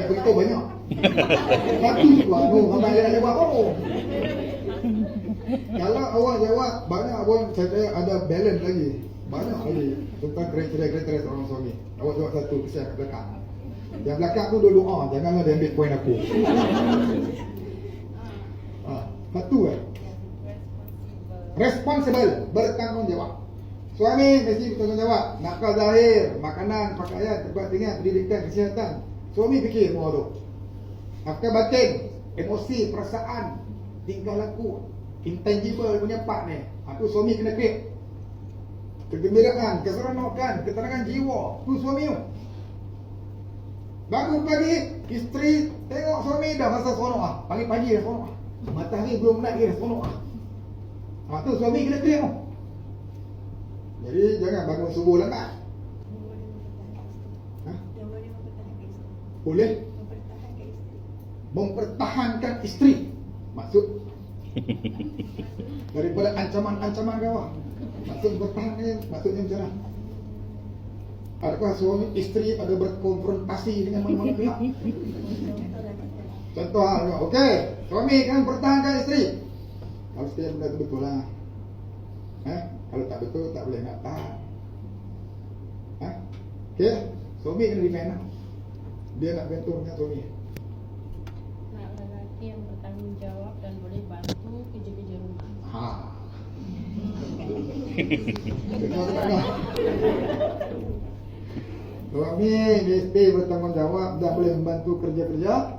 beritahu banyak. Satu juga, sampai dia nak jawab, oh. Kalau awak jawab, banyak pun saya ada balance lagi. Banyak lagi tentang kriteria seorang suami. Awak jawab satu, kesian kat belakang. Yang belakang tu doa, janganlah dia ambil poin aku. Satu responsible, bertanggungjawab. Suami mesti bertanggungjawab. Nafkah zahir, makanan, pakaian, tempat tinggal, pendidikan, kesihatan. Suami fikir semua tu. Nafkah batin, emosi, perasaan, tingkah laku, intangible punya part ni. Aku suami kena create. Kegembiraan, keseronokan, ketenangan jiwa, tu suami tu. Bangun pagi, isteri tengok suami dah rasa seronok ah. Pagi-pagi dah seronok ah. Matahari belum naik dah seronok ah. Tu suami kena create tu. Jadi jangan bangun subuh lambat. Boleh mempertahankan isteri. Maksud daripada ancaman-ancaman kau. Maksud bertahan maksudnya macam mana? Adakah suami isteri ada berkonfrontasi dengan mana-mana pihak? Contoh okey, suami kan pertahankan isteri. Kalau setiap benda tu betul lah. Kalau tak betul tak boleh nak tahan. Okey, suami kena defend lah. Dia nak gantung dengan suami. Nak lelaki yang bertanggungjawab dan boleh bantu kerja-kerja rumah. Suami mesti bertanggungjawab dan boleh membantu kerja-kerja